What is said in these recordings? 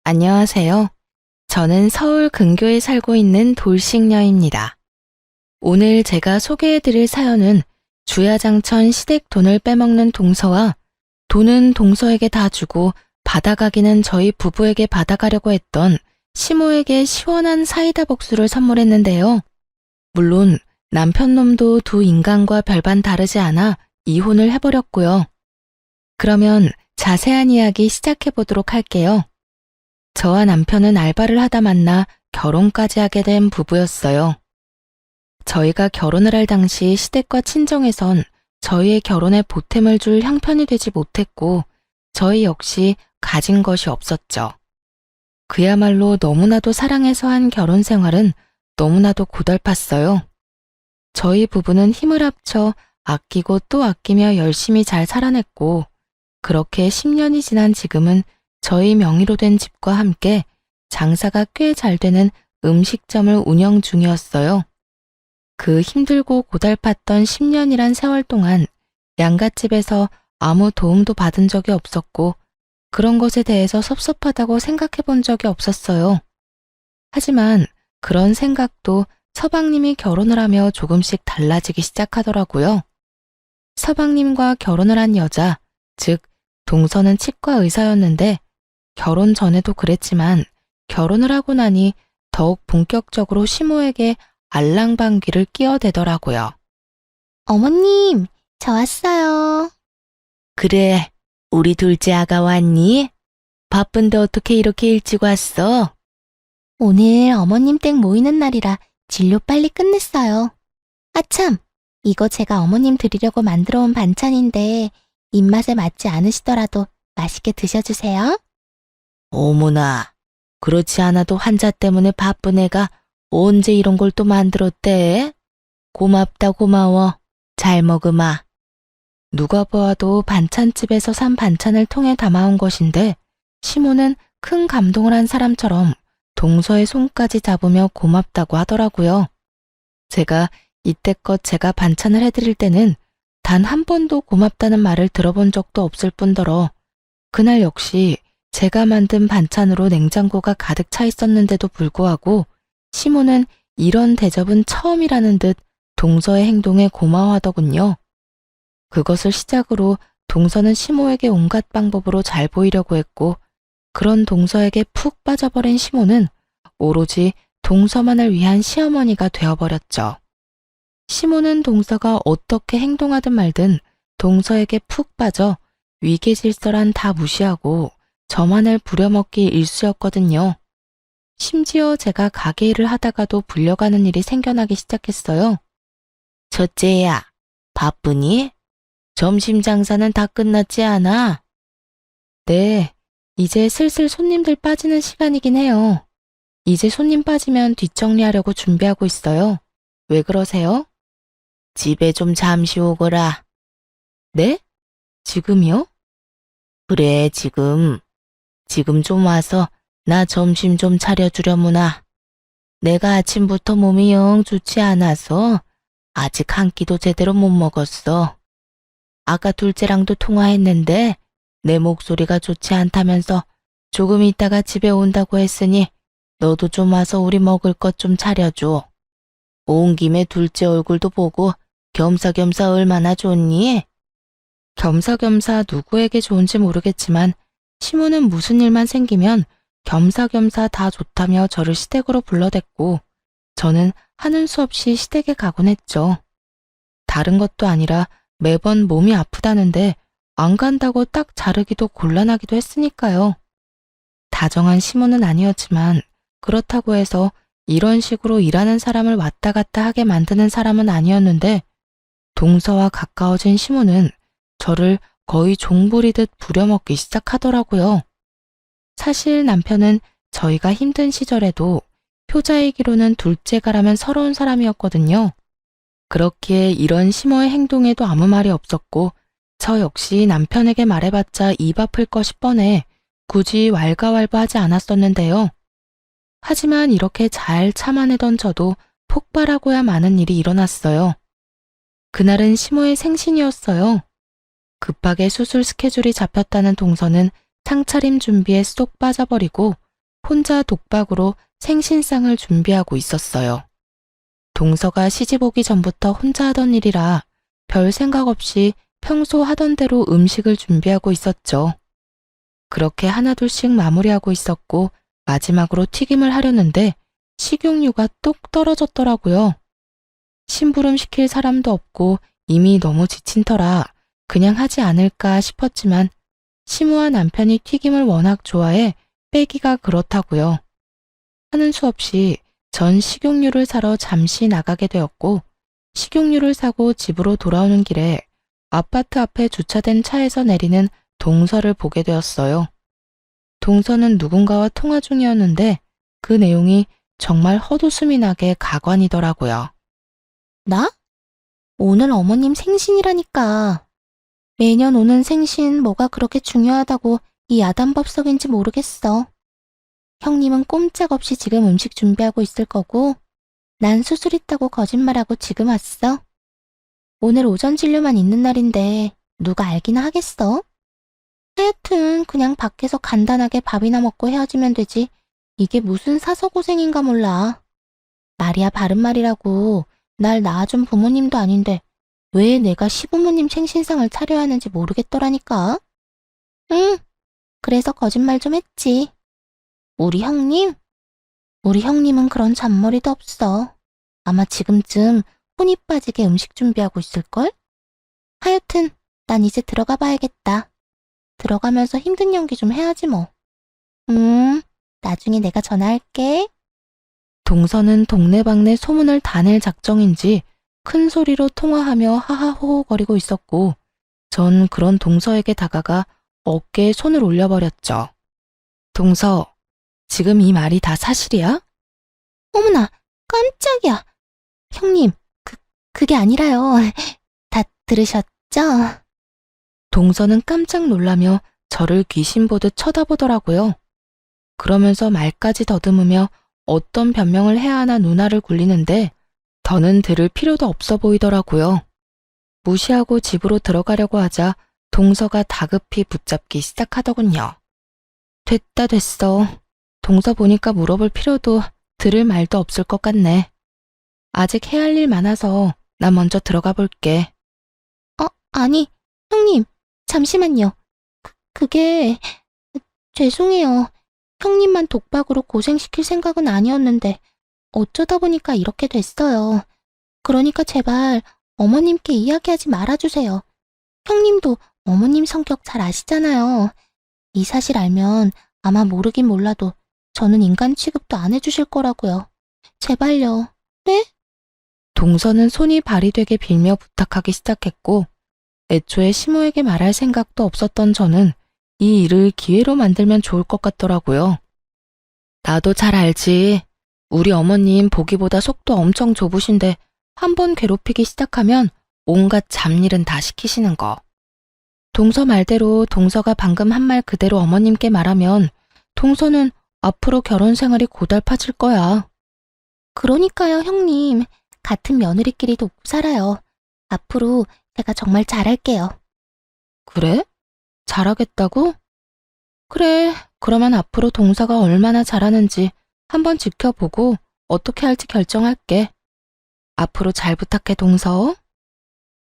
안녕하세요. 저는 서울 근교에 살고 있는 돌싱녀입니다. 오늘 제가 소개해드릴 사연은 주야장천 시댁 돈을 빼먹는 동서와 돈은 동서에게 다 주고 받아가기는 저희 부부에게 받아가려고 했던 시모에게 시원한 사이다 복수를 선물했는데요. 물론 남편 놈도 두 인간과 별반 다르지 않아 이혼을 해버렸고요. 그러면 자세한 이야기 시작해보도록 할게요. 저와 남편은 알바를 하다 만나 결혼까지 하게 된 부부였어요. 저희가 결혼을 할 당시 시댁과 친정에선 저희의 결혼에 보탬을 줄 형편이 되지 못했고 저희 역시 가진 것이 없었죠. 그야말로 너무나도 사랑해서 한 결혼 생활은 너무나도 고달팠어요. 저희 부부는 힘을 합쳐 아끼고 또 아끼며 열심히 잘 살아냈고 그렇게 10년이 지난 지금은 저희 명의로 된 집과 함께 장사가 꽤 잘 되는 음식점을 운영 중이었어요. 그 힘들고 고달팠던 10년이란 세월 동안 양갓집에서 아무 도움도 받은 적이 없었고 그런 것에 대해서 섭섭하다고 생각해 본 적이 없었어요. 하지만 그런 생각도 서방님이 결혼을 하며 조금씩 달라지기 시작하더라고요. 서방님과 결혼을 한 여자, 즉 동서는 치과 의사였는데 결혼 전에도 그랬지만 결혼을 하고 나니 더욱 본격적으로 시모에게 알랑방귀를 끼어대더라고요. 어머님, 저 왔어요. 그래, 우리 둘째 아가 왔니? 바쁜데 어떻게 이렇게 일찍 왔어? 오늘 어머님 댁 모이는 날이라 진료 빨리 끝냈어요. 아참, 이거 제가 어머님 드리려고 만들어 온 반찬인데 입맛에 맞지 않으시더라도 맛있게 드셔주세요. 어머나, 그렇지 않아도 환자 때문에 바쁜 애가 언제 이런 걸 또 만들었대? 고맙다 고마워. 잘 먹으마. 누가 보아도 반찬집에서 산 반찬을 통에 담아온 것인데 시모는 큰 감동을 한 사람처럼 동서의 손까지 잡으며 고맙다고 하더라고요. 제가 이때껏 제가 반찬을 해드릴 때는 단 한 번도 고맙다는 말을 들어본 적도 없을 뿐더러 그날 역시 제가 만든 반찬으로 냉장고가 가득 차 있었는데도 불구하고 시모는 이런 대접은 처음이라는 듯 동서의 행동에 고마워하더군요. 그것을 시작으로 동서는 시모에게 온갖 방법으로 잘 보이려고 했고 그런 동서에게 푹 빠져버린 시모는 오로지 동서만을 위한 시어머니가 되어버렸죠. 시모는 동서가 어떻게 행동하든 말든 동서에게 푹 빠져 위계질서란 다 무시하고 저만을 부려먹기 일쑤였거든요. 심지어 제가 가게 일을 하다가도 불려가는 일이 생겨나기 시작했어요. 첫째야, 바쁘니? 점심 장사는 다 끝났지 않아? 네, 이제 슬슬 손님들 빠지는 시간이긴 해요. 이제 손님 빠지면 뒷정리하려고 준비하고 있어요. 왜 그러세요? 집에 좀 잠시 오거라. 네? 지금이요? 그래, 지금 좀 와서 나 점심 좀 차려주려무나. 내가 아침부터 몸이 영 좋지 않아서 아직 한 끼도 제대로 못 먹었어. 아까 둘째랑도 통화했는데 내 목소리가 좋지 않다면서 조금 있다가 집에 온다고 했으니 너도 좀 와서 우리 먹을 것 좀 차려줘. 온 김에 둘째 얼굴도 보고 겸사겸사 얼마나 좋니? 겸사겸사 누구에게 좋은지 모르겠지만 시모는 무슨 일만 생기면 겸사겸사 다 좋다며 저를 시댁으로 불러댔고 저는 하는 수 없이 시댁에 가곤 했죠. 다른 것도 아니라 매번 몸이 아프다는데 안 간다고 딱 자르기도 곤란하기도 했으니까요. 다정한 시모는 아니었지만 그렇다고 해서 이런 식으로 일하는 사람을 왔다 갔다 하게 만드는 사람은 아니었는데 동서와 가까워진 시모는 저를 거의 종부리듯 부려먹기 시작하더라고요. 사실 남편은 저희가 힘든 시절에도 효자이기로는 둘째가라면 서러운 사람이었거든요. 그렇기에 이런 시모의 행동에도 아무 말이 없었고 저 역시 남편에게 말해봤자 입 아플 것이 뻔해 굳이 왈가왈부하지 않았었는데요. 하지만 이렇게 잘 참아내던 저도 폭발하고야 마는 일이 일어났어요. 그날은 시모의 생신이었어요. 급하게 수술 스케줄이 잡혔다는 동서는 상차림 준비에 쏙 빠져버리고 혼자 독박으로 생신상을 준비하고 있었어요. 동서가 시집 오기 전부터 혼자 하던 일이라 별 생각 없이 평소 하던 대로 음식을 준비하고 있었죠. 그렇게 하나둘씩 마무리하고 있었고 마지막으로 튀김을 하려는데 식용유가 뚝 떨어졌더라고요. 심부름 시킬 사람도 없고 이미 너무 지친 터라 그냥 하지 않을까 싶었지만 시무와 남편이 튀김을 워낙 좋아해 빼기가 그렇다고요. 하는 수 없이 전 식용유를 사러 잠시 나가게 되었고 식용유를 사고 집으로 돌아오는 길에 아파트 앞에 주차된 차에서 내리는 동서를 보게 되었어요. 동서는 누군가와 통화 중이었는데 그 내용이 정말 헛웃음이 나게 가관이더라고요. 나? 오늘 어머님 생신이라니까. 매년 오는 생신 뭐가 그렇게 중요하다고 이 야단법석인지 모르겠어. 형님은 꼼짝없이 지금 음식 준비하고 있을 거고 난 수술 있다고 거짓말하고 지금 왔어. 오늘 오전 진료만 있는 날인데 누가 알기나 하겠어? 하여튼 그냥 밖에서 간단하게 밥이나 먹고 헤어지면 되지. 이게 무슨 사서고생인가 몰라. 말이야 바른 말이라고. 날 낳아준 부모님도 아닌데 왜 내가 시부모님 생신상을 차려야 하는지 모르겠더라니까. 응, 그래서 거짓말 좀 했지. 우리 형님? 우리 형님은 그런 잔머리도 없어. 아마 지금쯤 혼이 빠지게 음식 준비하고 있을걸? 하여튼 난 이제 들어가 봐야겠다. 들어가면서 힘든 연기 좀 해야지 뭐. 나중에 내가 전화할게. 동서는 동네방네 소문을 다 낼 작정인지 큰 소리로 통화하며 하하호호거리고 있었고 전 그런 동서에게 다가가 어깨에 손을 올려버렸죠. 동서, 지금 이 말이 다 사실이야? 어머나, 깜짝이야. 형님, 그게 아니라요. 다 들으셨죠? 동서는 깜짝 놀라며 저를 귀신 보듯 쳐다보더라고요. 그러면서 말까지 더듬으며 어떤 변명을 해야 하나 눈알을 굴리는데 더는 들을 필요도 없어 보이더라고요. 무시하고 집으로 들어가려고 하자 동서가 다급히 붙잡기 시작하더군요. 됐다 됐어. 동서 보니까 물어볼 필요도 들을 말도 없을 것 같네. 아직 해야 할 일 많아서 나 먼저 들어가 볼게. 아니, 형님, 잠시만요. 그게, 죄송해요. 형님만 독박으로 고생시킬 생각은 아니었는데, 어쩌다 보니까 이렇게 됐어요. 그러니까 제발 어머님께 이야기하지 말아주세요. 형님도 어머님 성격 잘 아시잖아요. 이 사실 알면 아마 모르긴 몰라도 저는 인간 취급도 안 해주실 거라고요. 제발요. 네? 동서는 손이 발이 되게 빌며 부탁하기 시작했고 애초에 시모에게 말할 생각도 없었던 저는 이 일을 기회로 만들면 좋을 것 같더라고요. 나도 잘 알지. 우리 어머님 보기보다 속도 엄청 좁으신데 한번 괴롭히기 시작하면 온갖 잡일은 다 시키시는 거. 동서 말대로 동서가 방금 한 말 그대로 어머님께 말하면 동서는 앞으로 결혼 생활이 고달파질 거야. 그러니까요, 형님. 같은 며느리끼리 돕고 살아요. 앞으로 제가 정말 잘할게요. 그래? 잘하겠다고? 그래, 그러면 앞으로 동서가 얼마나 잘하는지 한번 지켜보고 어떻게 할지 결정할게. 앞으로 잘 부탁해, 동서.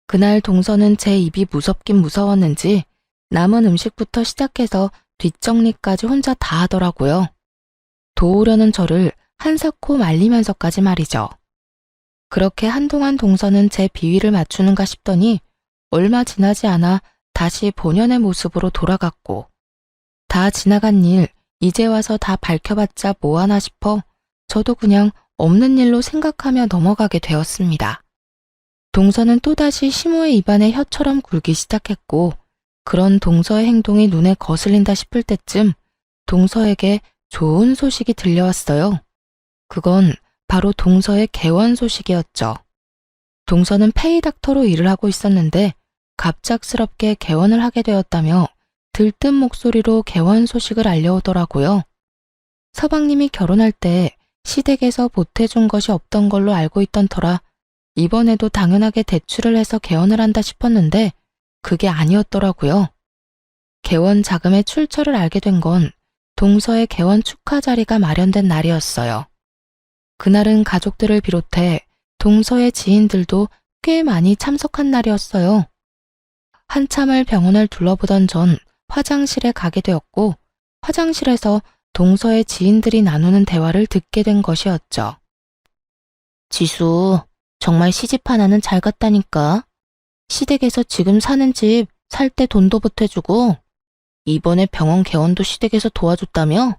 그날 동서는 제 입이 무섭긴 무서웠는지 남은 음식부터 시작해서 뒷정리까지 혼자 다 하더라고요. 도우려는 저를 한사코 말리면서까지 말이죠. 그렇게 한동안 동서는 제 비위를 맞추는가 싶더니 얼마 지나지 않아 다시 본연의 모습으로 돌아갔고 다 지나간 일 이제 와서 다 밝혀봤자 뭐하나 싶어 저도 그냥 없는 일로 생각하며 넘어가게 되었습니다. 동서는 또다시 시모의 입안에 혀처럼 굴기 시작했고 그런 동서의 행동이 눈에 거슬린다 싶을 때쯤 동서에게 좋은 소식이 들려왔어요. 그건 바로 동서의 개원 소식이었죠. 동서는 페이닥터로 일을 하고 있었는데 갑작스럽게 개원을 하게 되었다며 들뜬 목소리로 개원 소식을 알려오더라고요. 서방님이 결혼할 때 시댁에서 보태준 것이 없던 걸로 알고 있던 터라 이번에도 당연하게 대출을 해서 개원을 한다 싶었는데 그게 아니었더라고요. 개원 자금의 출처를 알게 된 건 동서의 개원 축하 자리가 마련된 날이었어요. 그날은 가족들을 비롯해 동서의 지인들도 꽤 많이 참석한 날이었어요. 한참을 병원을 둘러보던 전 화장실에 가게 되었고, 화장실에서 동서의 지인들이 나누는 대화를 듣게 된 것이었죠. 지수, 정말 시집 하나는 잘 갔다니까. 시댁에서 지금 사는 집 살 때 돈도 보태주고, 이번에 병원 개원도 시댁에서 도와줬다며?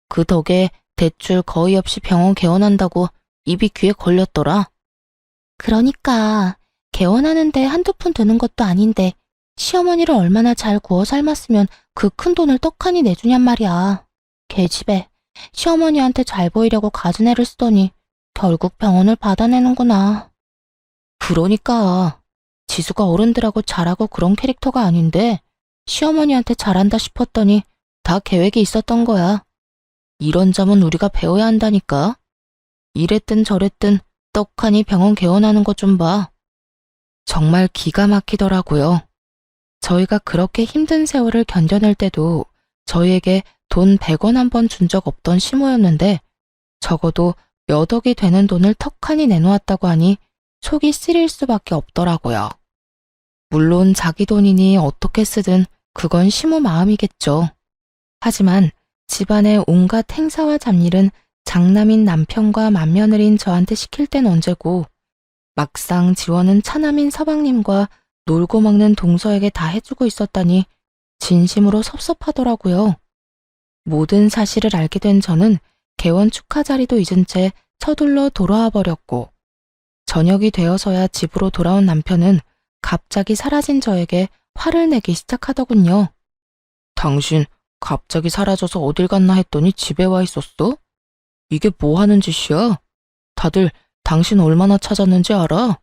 그 덕에 대출 거의 없이 병원 개원한다고 입이 귀에 걸렸더라. 그러니까 개원하는데 한두 푼 드는 것도 아닌데 시어머니를 얼마나 잘 구워 삶았으면 그 큰 돈을 떡하니 내주냔 말이야. 계집애, 시어머니한테 잘 보이려고 가진 애를 쓰더니 결국 병원을 받아내는구나. 그러니까 지수가 어른들하고 잘하고 그런 캐릭터가 아닌데 시어머니한테 잘한다 싶었더니 다 계획이 있었던 거야. 이런 점은 우리가 배워야 한다니까. 이랬든 저랬든 떡하니 병원 개원하는 것 좀 봐. 정말 기가 막히더라고요. 저희가 그렇게 힘든 세월을 견뎌낼 때도 저희에게 돈 100원 한 번 준 적 없던 시모였는데 적어도 몇 억이 되는 돈을 턱하니 내놓았다고 하니 속이 쓰릴 수밖에 없더라고요. 물론 자기 돈이니 어떻게 쓰든 그건 시모 마음이겠죠. 하지만 집안의 온갖 행사와 잡일은 장남인 남편과 맏며느리인 저한테 시킬 땐 언제고, 막상 지원은 차남인 서방님과 놀고 먹는 동서에게 다 해주고 있었다니 진심으로 섭섭하더라고요. 모든 사실을 알게 된 저는 개원 축하 자리도 잊은 채 서둘러 돌아와 버렸고, 저녁이 되어서야 집으로 돌아온 남편은 갑자기 사라진 저에게 화를 내기 시작하더군요. 당신 갑자기 사라져서 어딜 갔나 했더니 집에 와 있었어? 이게 뭐 하는 짓이야? 다들 당신 얼마나 찾았는지 알아?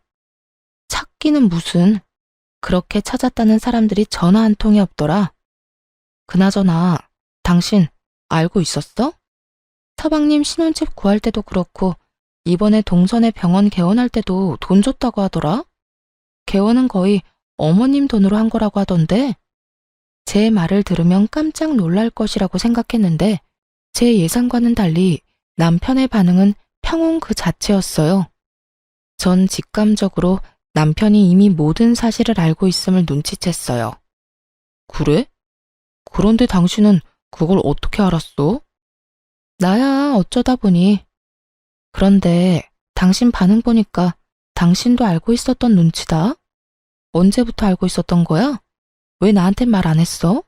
찾기는 무슨. 그렇게 찾았다는 사람들이 전화 한 통이 없더라. 그나저나 당신 알고 있었어? 서방님 신혼집 구할 때도 그렇고 이번에 동선에 병원 개원할 때도 돈 줬다고 하더라. 개원은 거의 어머님 돈으로 한 거라고 하던데, 제 말을 들으면 깜짝 놀랄 것이라고 생각했는데 제 예상과는 달리 남편의 반응은 평온 그 자체였어요. 전 직감적으로 남편이 이미 모든 사실을 알고 있음을 눈치챘어요. 그래? 그런데 당신은 그걸 어떻게 알았어? 나야 어쩌다 보니. 그런데 당신 반응 보니까 당신도 알고 있었던 눈치다. 언제부터 알고 있었던 거야? 왜 나한텐 말 안 했어?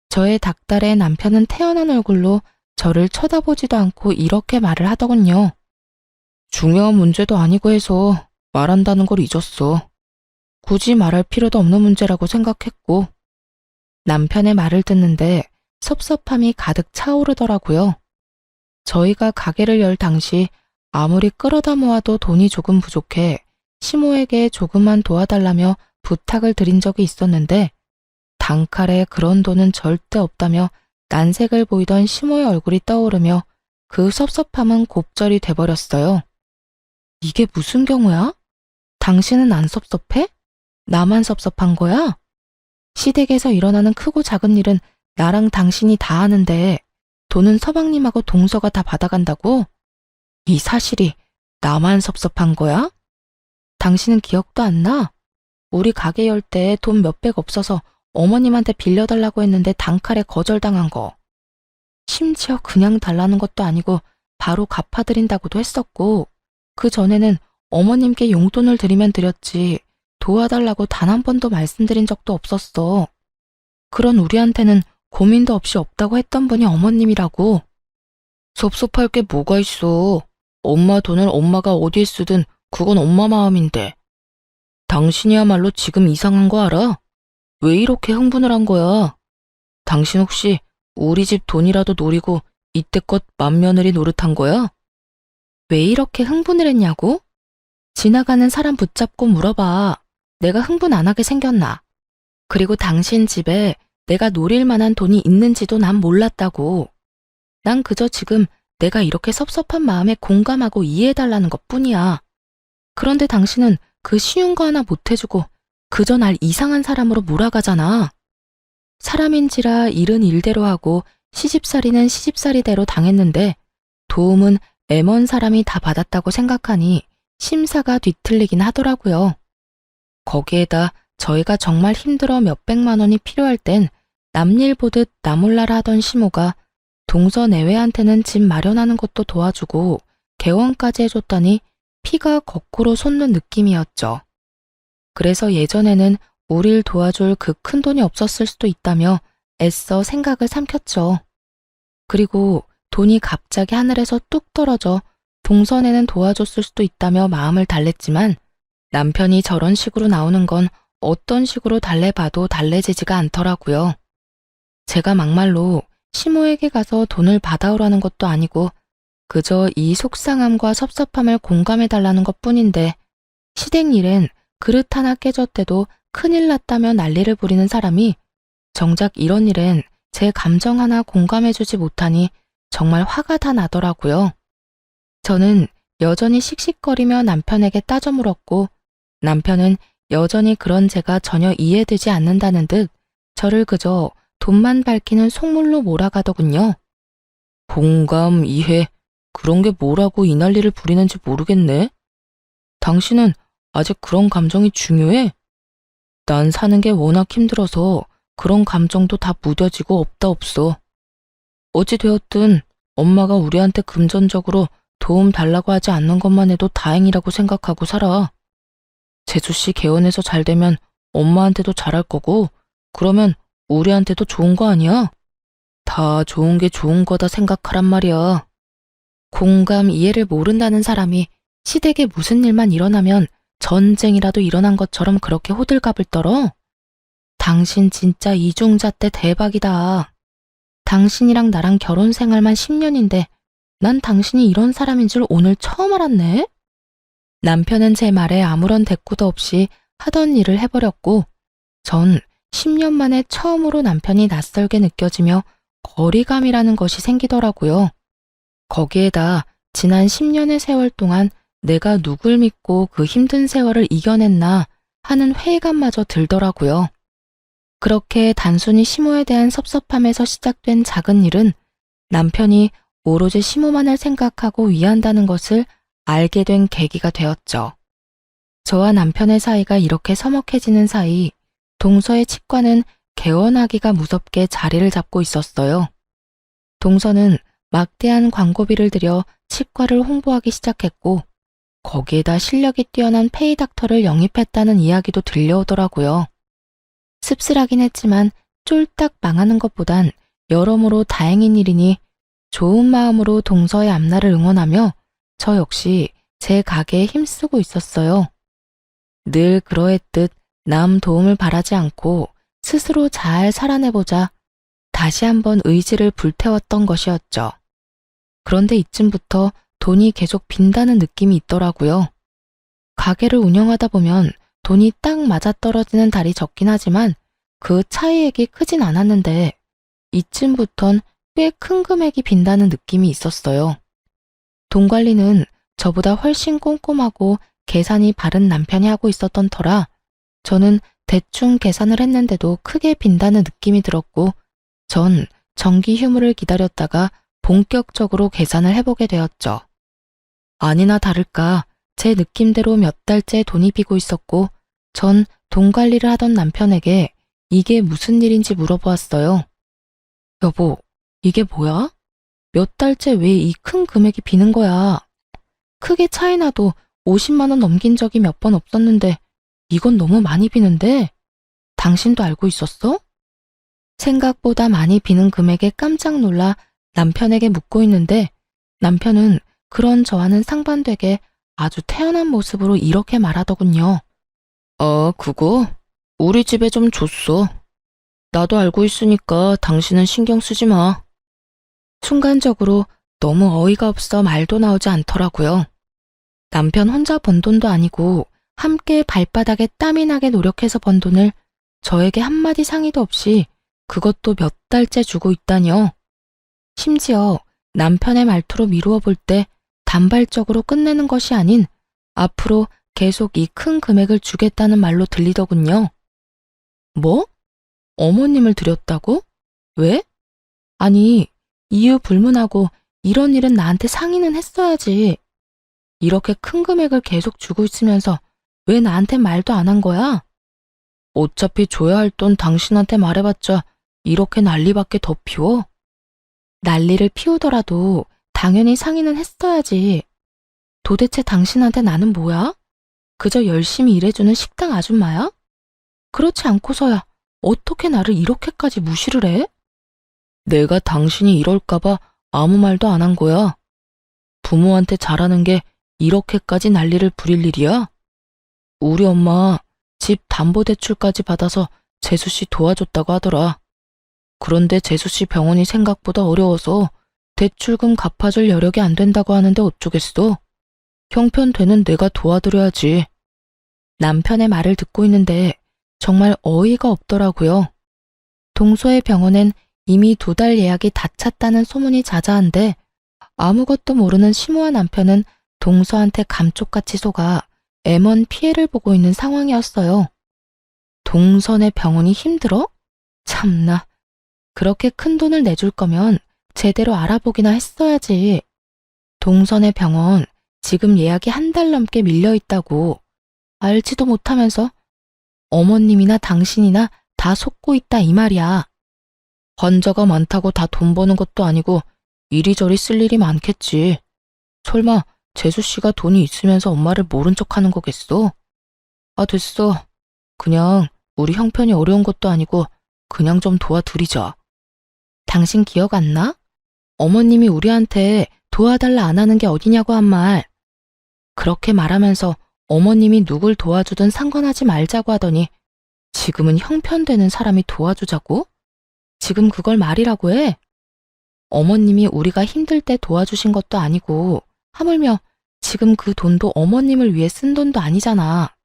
저의 닭달의 남편은 태연한 얼굴로 저를 쳐다보지도 않고 이렇게 말을 하더군요. 중요한 문제도 아니고 해서 말한다는 걸 잊었어. 굳이 말할 필요도 없는 문제라고 생각했고. 남편의 말을 듣는데 섭섭함이 가득 차오르더라고요. 저희가 가게를 열 당시 아무리 끌어다 모아도 돈이 조금 부족해 시모에게 조금만 도와달라며 부탁을 드린 적이 있었는데 단칼에 그런 돈은 절대 없다며 난색을 보이던 시모의 얼굴이 떠오르며 그 섭섭함은 곱절이 돼버렸어요. 이게 무슨 경우야? 당신은 안 섭섭해? 나만 섭섭한 거야? 시댁에서 일어나는 크고 작은 일은 나랑 당신이 다 하는데 돈은 서방님하고 동서가 다 받아간다고? 이 사실이 나만 섭섭한 거야? 당신은 기억도 안 나? 우리 가게 열 때 돈 몇백 없어서 어머님한테 빌려달라고 했는데 단칼에 거절당한 거. 심지어 그냥 달라는 것도 아니고 바로 갚아드린다고도 했었고, 그 전에는 어머님께 용돈을 드리면 드렸지 도와달라고 단 한 번도 말씀드린 적도 없었어. 그런 우리한테는 고민도 없이 없다고 했던 분이 어머님이라고. 섭섭할 게 뭐가 있어. 엄마 돈을 엄마가 어디에 쓰든 그건 엄마 마음인데. 당신이야말로 지금 이상한 거 알아? 왜 이렇게 흥분을 한 거야? 당신 혹시 우리 집 돈이라도 노리고 이때껏 맏며느리 노릇한 거야? 왜 이렇게 흥분을 했냐고? 지나가는 사람 붙잡고 물어봐. 내가 흥분 안 하게 생겼나? 그리고 당신 집에 내가 노릴 만한 돈이 있는지도 난 몰랐다고. 난 그저 지금 내가 이렇게 섭섭한 마음에 공감하고 이해해달라는 것 뿐이야. 그런데 당신은 그 쉬운 거 하나 못 해주고 그저 날 이상한 사람으로 몰아가잖아. 사람인지라 일은 일대로 하고 시집살이는 시집살이대로 당했는데 도움은 애먼 사람이 다 받았다고 생각하니 심사가 뒤틀리긴 하더라고요. 거기에다 저희가 정말 힘들어 몇백만 원이 필요할 땐 남일 보듯 나몰라라 하던 시모가 동서내외한테는 집 마련하는 것도 도와주고 개원까지 해줬다니 피가 거꾸로 솟는 느낌이었죠. 그래서 예전에는 우릴 도와줄 그 큰 돈이 없었을 수도 있다며 애써 생각을 삼켰죠. 그리고 돈이 갑자기 하늘에서 뚝 떨어져 동선에는 도와줬을 수도 있다며 마음을 달랬지만 남편이 저런 식으로 나오는 건 어떤 식으로 달래봐도 달래지지가 않더라고요. 제가 막말로 시모에게 가서 돈을 받아오라는 것도 아니고 그저 이 속상함과 섭섭함을 공감해달라는 것뿐인데 시댁 일엔 그릇 하나 깨졌대도 큰일 났다며 난리를 부리는 사람이 정작 이런 일엔 제 감정 하나 공감해주지 못하니 정말 화가 다 나더라고요. 저는 여전히 씩씩거리며 남편에게 따져 물었고 남편은 여전히 그런 제가 전혀 이해되지 않는다는 듯 저를 그저 돈만 밝히는 속물로 몰아가더군요. 공감, 이해, 그런 게 뭐라고 이 난리를 부리는지 모르겠네. 당신은 아직 그런 감정이 중요해? 난 사는 게 워낙 힘들어서 그런 감정도 다 무뎌지고 없다 없어. 어찌 되었든 엄마가 우리한테 금전적으로 도움 달라고 하지 않는 것만 해도 다행이라고 생각하고 살아. 재수씨 개원해서 잘 되면 엄마한테도 잘할 거고 그러면 우리한테도 좋은 거 아니야? 다 좋은 게 좋은 거다 생각하란 말이야. 공감, 이해를 모른다는 사람이 시댁에 무슨 일만 일어나면 전쟁이라도 일어난 것처럼 그렇게 호들갑을 떨어? 당신 진짜 이중자 때 대박이다. 당신이랑 나랑 결혼 생활만 10년인데 난 당신이 이런 사람인 줄 오늘 처음 알았네? 남편은 제 말에 아무런 대꾸도 없이 하던 일을 해버렸고 전 10년 만에 처음으로 남편이 낯설게 느껴지며 거리감이라는 것이 생기더라고요. 거기에다 지난 10년의 세월 동안 내가 누굴 믿고 그 힘든 세월을 이겨냈나 하는 회의감마저 들더라고요. 그렇게 단순히 시모에 대한 섭섭함에서 시작된 작은 일은 남편이 오로지 시모만을 생각하고 위한다는 것을 알게 된 계기가 되었죠. 저와 남편의 사이가 이렇게 서먹해지는 사이 동서의 치과는 개원하기가 무섭게 자리를 잡고 있었어요. 동서는 막대한 광고비를 들여 치과를 홍보하기 시작했고 거기에다 실력이 뛰어난 페이닥터를 영입했다는 이야기도 들려오더라고요. 씁쓸하긴 했지만 쫄딱 망하는 것보단 여러모로 다행인 일이니 좋은 마음으로 동서의 앞날을 응원하며 저 역시 제 가게에 힘쓰고 있었어요. 늘 그러했듯 남 도움을 바라지 않고 스스로 잘 살아내보자 다시 한번 의지를 불태웠던 것이었죠. 그런데 이쯤부터 돈이 계속 빈다는 느낌이 있더라고요. 가게를 운영하다 보면 돈이 딱 맞아떨어지는 달이 적긴 하지만 그 차이액이 크진 않았는데 이쯤부턴 꽤 큰 금액이 빈다는 느낌이 있었어요. 돈 관리는 저보다 훨씬 꼼꼼하고 계산이 바른 남편이 하고 있었던 터라 저는 대충 계산을 했는데도 크게 빈다는 느낌이 들었고 전 정기 휴무를 기다렸다가 본격적으로 계산을 해보게 되었죠. 아니나 다를까 제 느낌대로 몇 달째 돈이 비고 있었고 전 돈 관리를 하던 남편에게 이게 무슨 일인지 물어보았어요. 여보, 이게 뭐야? 몇 달째 왜 이 큰 금액이 비는 거야? 크게 차이나도 50만 원 넘긴 적이 몇 번 없었는데 이건 너무 많이 비는데? 당신도 알고 있었어? 생각보다 많이 비는 금액에 깜짝 놀라 남편에게 묻고 있는데 남편은 그런 저와는 상반되게 아주 태연한 모습으로 이렇게 말하더군요. 그거? 우리 집에 좀 줬어. 나도 알고 있으니까 당신은 신경 쓰지 마. 순간적으로 너무 어이가 없어 말도 나오지 않더라고요. 남편 혼자 번 돈도 아니고 함께 발바닥에 땀이 나게 노력해서 번 돈을 저에게 한마디 상의도 없이 그것도 몇 달째 주고 있다니요. 심지어 남편의 말투로 미루어 볼 때 단발적으로 끝내는 것이 아닌 앞으로 계속 이 큰 금액을 주겠다는 말로 들리더군요. 뭐? 어머님을 드렸다고? 왜? 아니, 이유 불문하고 이런 일은 나한테 상의는 했어야지. 이렇게 큰 금액을 계속 주고 있으면서 왜 나한테 말도 안 한 거야? 어차피 줘야 할 돈 당신한테 말해봤자 이렇게 난리밖에 더 피워? 난리를 피우더라도 당연히 상의는 했어야지. 도대체 당신한테 나는 뭐야? 그저 열심히 일해주는 식당 아줌마야? 그렇지 않고서야 어떻게 나를 이렇게까지 무시를 해? 내가 당신이 이럴까봐 아무 말도 안 한 거야. 부모한테 잘하는 게 이렇게까지 난리를 부릴 일이야? 우리 엄마 집 담보대출까지 받아서 재수씨 도와줬다고 하더라. 그런데 재수씨 병원이 생각보다 어려워서 대출금 갚아줄 여력이 안 된다고 하는데 어쩌겠어? 형편되는 내가 도와드려야지. 남편의 말을 듣고 있는데 정말 어이가 없더라고요. 동서의 병원엔 이미 2달 예약이 다 찼다는 소문이 자자한데 아무것도 모르는 심오한 남편은 동서한테 감쪽같이 속아 M1 피해를 보고 있는 상황이었어요. 동선의 병원이 힘들어? 참나. 그렇게 큰 돈을 내줄 거면 제대로 알아보기나 했어야지. 동선의 병원 지금 예약이 1달 넘게 밀려 있다고. 알지도 못하면서 어머님이나 당신이나 다 속고 있다 이 말이야. 환자가 많다고 다 돈 버는 것도 아니고 이리저리 쓸 일이 많겠지. 설마 재수씨가 돈이 있으면서 엄마를 모른 척하는 거겠어? 아, 됐어. 그냥 우리 형편이 어려운 것도 아니고 그냥 좀 도와드리자. 당신 기억 안 나? 어머님이 우리한테 도와달라 안 하는 게 어디냐고 한 말. 그렇게 말하면서 어머님이 누굴 도와주든 상관하지 말자고 하더니 지금은 형편되는 사람이 도와주자고? 지금 그걸 말이라고 해? 어머님이 우리가 힘들 때 도와주신 것도 아니고 하물며 지금 그 돈도 어머님을 위해 쓴 돈도 아니잖아.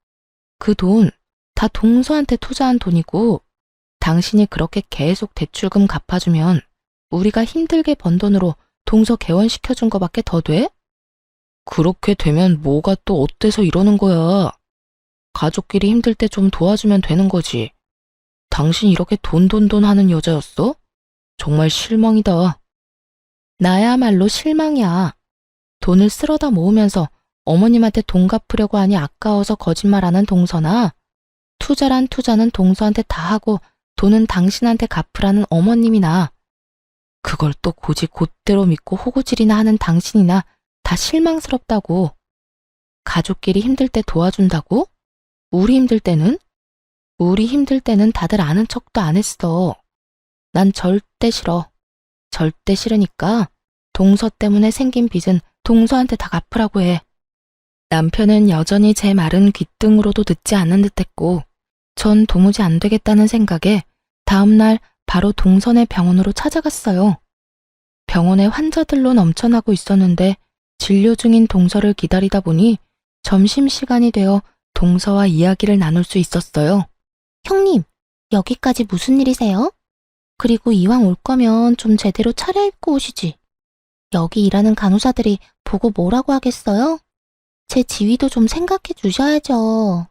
그 돈 다 동서한테 투자한 돈이고 당신이 그렇게 계속 대출금 갚아주면 우리가 힘들게 번 돈으로 동서 개원시켜준 거밖에 더 돼? 그렇게 되면 뭐가 또 어때서 이러는 거야. 가족끼리 힘들 때 좀 도와주면 되는 거지. 당신 이렇게 돈 하는 여자였어? 정말 실망이다. 나야말로 실망이야. 돈을 쓸어다 모으면서 어머님한테 돈 갚으려고 하니 아까워서 거짓말하는 동서나 투자란 투자는 동서한테 다 하고 돈은 당신한테 갚으라는 어머님이나 그걸 또 고지 곧대로 믿고 호구질이나 하는 당신이나 다 실망스럽다고. 가족끼리 힘들 때 도와준다고? 우리 힘들 때는? 우리 힘들 때는 다들 아는 척도 안 했어. 난 절대 싫어. 절대 싫으니까 동서 때문에 생긴 빚은 동서한테 다 갚으라고 해. 남편은 여전히 제 말은 귓등으로도 듣지 않는 듯했고 전 도무지 안 되겠다는 생각에 다음날 바로 동선의 병원으로 찾아갔어요. 병원에 환자들로 넘쳐나고 있었는데 진료 중인 동서를 기다리다 보니 점심시간이 되어 동서와 이야기를 나눌 수 있었어요. 형님, 여기까지 무슨 일이세요? 그리고 이왕 올 거면 좀 제대로 차려입고 오시지. 여기 일하는 간호사들이 보고 뭐라고 하겠어요? 제 지위도 좀 생각해 주셔야죠.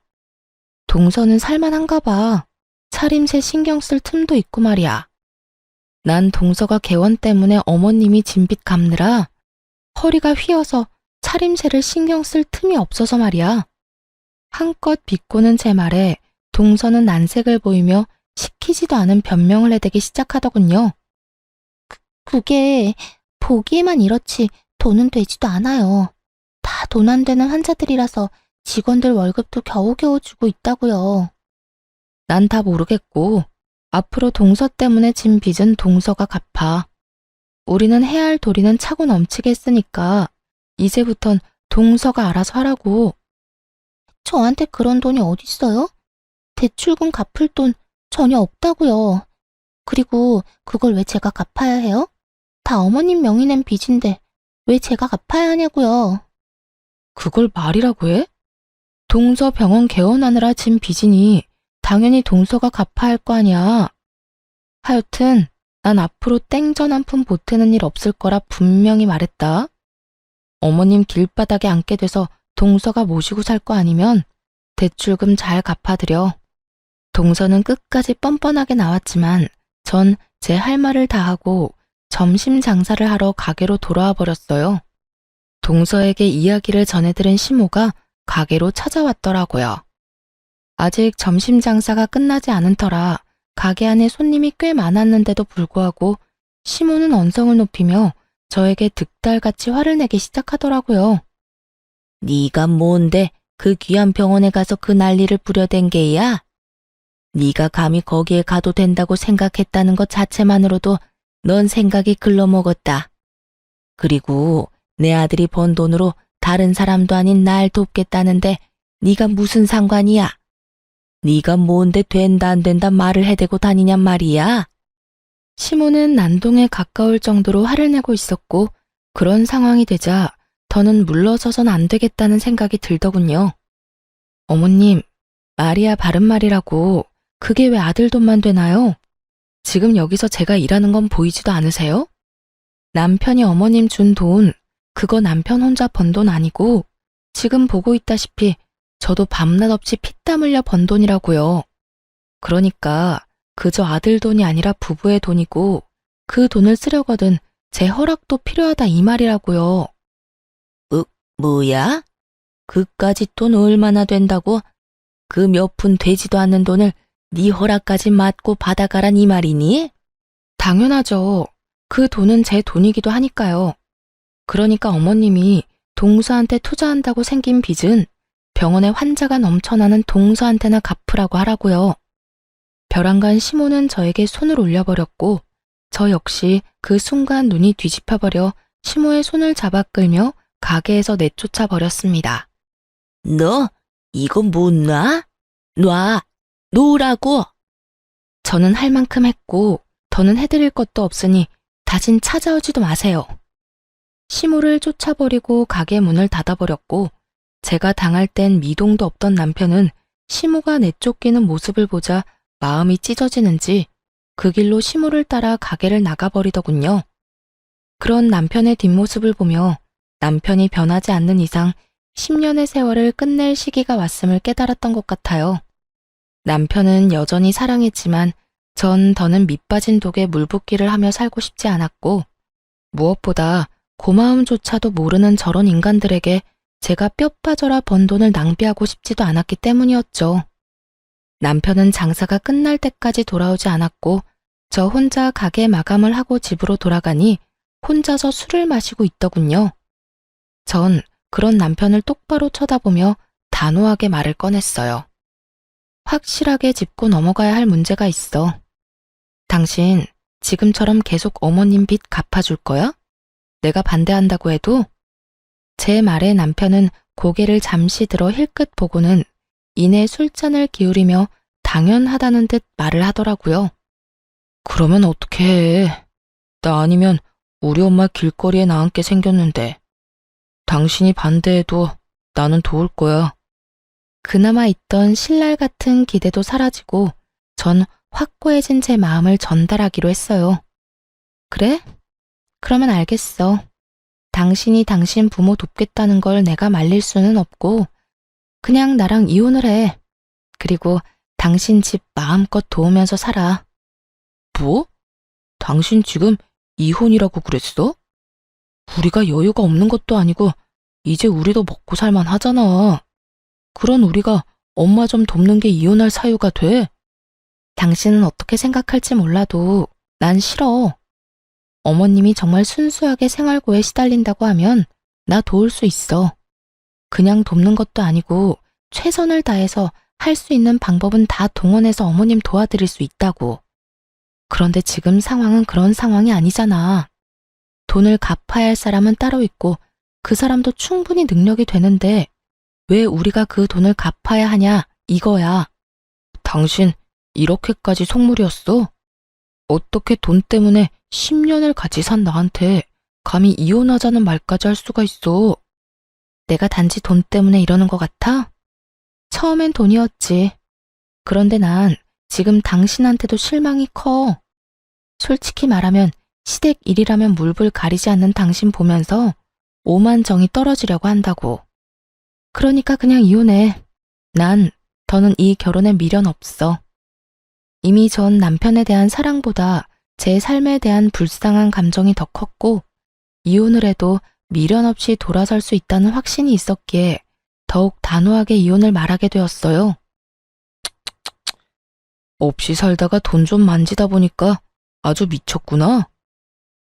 동서는 살만한가 봐. 차림새 신경 쓸 틈도 있고 말이야. 난 동서가 개원 때문에 어머님이 진빚 갚느라 허리가 휘어서 차림새를 신경 쓸 틈이 없어서 말이야. 한껏 비꼬는 제 말에 동서는 난색을 보이며 시키지도 않은 변명을 해대기 시작하더군요. 그게 보기에만 이렇지 돈은 되지도 않아요. 다 돈 안 되는 환자들이라서 직원들 월급도 겨우겨우 주고 있다고요. 난 다 모르겠고 앞으로 동서 때문에 진 빚은 동서가 갚아. 우리는 해야 할 도리는 차고 넘치게 했으니까 이제부턴 동서가 알아서 하라고. 저한테 그런 돈이 어딨어요? 대출금 갚을 돈 전혀 없다고요. 그리고 그걸 왜 제가 갚아야 해요? 다 어머님 명의 낸 빚인데 왜 제가 갚아야 하냐고요. 그걸 말이라고 해? 동서 병원 개원하느라 진 빚이니 당연히 동서가 갚아야 할 거 아니야. 하여튼 난 앞으로 땡전 한 푼 보태는 일 없을 거라 분명히 말했다. 어머님 길바닥에 앉게 돼서 동서가 모시고 살 거 아니면 대출금 잘 갚아드려. 동서는 끝까지 뻔뻔하게 나왔지만 전 제 할 말을 다 하고 점심 장사를 하러 가게로 돌아와 버렸어요. 동서에게 이야기를 전해들은 시모가 가게로 찾아왔더라고요. 아직 점심 장사가 끝나지 않은 터라 가게 안에 손님이 꽤 많았는데도 불구하고 시모는 언성을 높이며 저에게 득달같이 화를 내기 시작하더라고요. 네가 뭔데 그 귀한 병원에 가서 그 난리를 부려댄 게야? 네가 감히 거기에 가도 된다고 생각했다는 것 자체만으로도 넌 생각이 글러먹었다. 그리고 내 아들이 번 돈으로 다른 사람도 아닌 날 돕겠다는데 네가 무슨 상관이야? 네가 뭔데 된다 안 된다 말을 해대고 다니냔 말이야? 시모는 난동에 가까울 정도로 화를 내고 있었고 그런 상황이 되자 더는 물러서선 안 되겠다는 생각이 들더군요. 어머님, 말이야 바른 말이라고 그게 왜 아들 돈만 되나요? 지금 여기서 제가 일하는 건 보이지도 않으세요? 남편이 어머님 준 돈, 그거 남편 혼자 번 돈 아니고 지금 보고 있다시피 저도 밤낮 없이 피땀 흘려 번 돈이라고요. 그러니까 그저 아들 돈이 아니라 부부의 돈이고 그 돈을 쓰려거든 제 허락도 필요하다 이 말이라고요. 뭐야? 그까짓 돈 얼마나 된다고? 그 몇 푼 되지도 않는 돈을 네 허락까지 맞고 받아가란 이 말이니? 당연하죠. 그 돈은 제 돈이기도 하니까요. 그러니까 어머님이 동서한테 투자한다고 생긴 빚은 병원에 환자가 넘쳐나는 동서한테나 갚으라고 하라고요. 벼랑간 시모는 저에게 손을 올려버렸고 저 역시 그 순간 눈이 뒤집혀버려 시모의 손을 잡아 끌며 가게에서 내쫓아 버렸습니다. 너 이거 못 놔? 놔! 놓으라고! 저는 할 만큼 했고 더는 해드릴 것도 없으니 다신 찾아오지도 마세요. 시모를 쫓아버리고 가게 문을 닫아버렸고 제가 당할 땐 미동도 없던 남편은 시모가 내쫓기는 모습을 보자 마음이 찢어지는지 그 길로 시모를 따라 가게를 나가버리더군요. 그런 남편의 뒷모습을 보며 남편이 변하지 않는 이상 10년의 세월을 끝낼 시기가 왔음을 깨달았던 것 같아요. 남편은 여전히 사랑했지만 전 더는 밑빠진 독에 물붓기를 하며 살고 싶지 않았고 무엇보다 고마움조차도 모르는 저런 인간들에게 제가 뼈 빠져라 번 돈을 낭비하고 싶지도 않았기 때문이었죠. 남편은 장사가 끝날 때까지 돌아오지 않았고 저 혼자 가게 마감을 하고 집으로 돌아가니 혼자서 술을 마시고 있더군요. 전 그런 남편을 똑바로 쳐다보며 단호하게 말을 꺼냈어요. 확실하게 짚고 넘어가야 할 문제가 있어. 당신 지금처럼 계속 어머님 빚 갚아줄 거야? 내가 반대한다고 해도? 제 말에 남편은 고개를 잠시 들어 힐끗 보고는 이내 술잔을 기울이며 당연하다는 듯 말을 하더라고요. 그러면 어떻게 해? 나 아니면 우리 엄마 길거리에 나앉게 생겼는데 당신이 반대해도 나는 도울 거야. 그나마 있던 신랄 같은 기대도 사라지고 전 확고해진 제 마음을 전달하기로 했어요. 그래? 그러면 알겠어. 당신이 당신 부모 돕겠다는 걸 내가 말릴 수는 없고 그냥 나랑 이혼을 해. 그리고 당신 집 마음껏 도우면서 살아. 뭐? 당신 지금 이혼이라고 그랬어? 우리가 여유가 없는 것도 아니고 이제 우리도 먹고 살만 하잖아. 그런 우리가 엄마 좀 돕는 게 이혼할 사유가 돼? 당신은 어떻게 생각할지 몰라도 난 싫어. 어머님이 정말 순수하게 생활고에 시달린다고 하면 나 도울 수 있어. 그냥 돕는 것도 아니고 최선을 다해서 할 수 있는 방법은 다 동원해서 어머님 도와드릴 수 있다고. 그런데 지금 상황은 그런 상황이 아니잖아. 돈을 갚아야 할 사람은 따로 있고 그 사람도 충분히 능력이 되는데 왜 우리가 그 돈을 갚아야 하냐 이거야. 당신 이렇게까지 속물이었어? 어떻게 돈 때문에 10년을 같이 산 나한테 감히 이혼하자는 말까지 할 수가 있어? 내가 단지 돈 때문에 이러는 것 같아? 처음엔 돈이었지. 그런데 난 지금 당신한테도 실망이 커. 솔직히 말하면 시댁 일이라면 물불 가리지 않는 당신 보면서 오만정이 떨어지려고 한다고. 그러니까 그냥 이혼해. 난 더는 이 결혼에 미련 없어. 이미 전 남편에 대한 사랑보다 제 삶에 대한 불쌍한 감정이 더 컸고 이혼을 해도 미련 없이 돌아설 수 있다는 확신이 있었기에 더욱 단호하게 이혼을 말하게 되었어요. 없이 살다가 돈 좀 만지다 보니까 아주 미쳤구나.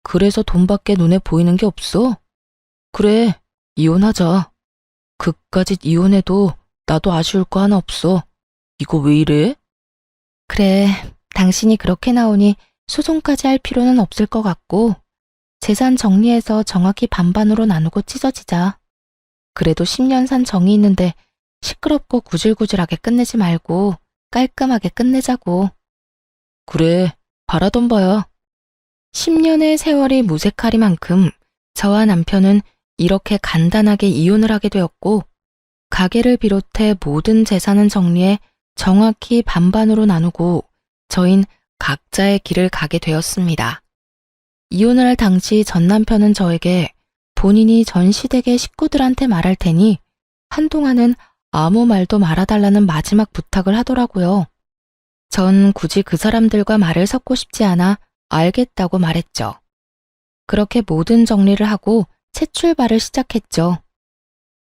그래서 돈밖에 눈에 보이는 게 없어. 그래, 이혼하자. 그까짓 이혼해도 나도 아쉬울 거 하나 없어. 이거 왜 이래? 그래, 당신이 그렇게 나오니 소송까지 할 필요는 없을 것 같고 재산 정리해서 정확히 반반으로 나누고 찢어지자. 그래도 10년 산 정이 있는데 시끄럽고 구질구질하게 끝내지 말고 깔끔하게 끝내자고. 그래, 바라던 바야. 10년의 세월이 무색하리만큼 저와 남편은 이렇게 간단하게 이혼을 하게 되었고 가게를 비롯해 모든 재산은 정리해 정확히 반반으로 나누고 저흰 각자의 길을 가게 되었습니다. 이혼을 할 당시 전 남편은 저에게 본인이 전 시댁의 식구들한테 말할 테니 한동안은 아무 말도 말아달라는 마지막 부탁을 하더라고요. 전 굳이 그 사람들과 말을 섞고 싶지 않아 알겠다고 말했죠. 그렇게 모든 정리를 하고 새 출발을 시작했죠.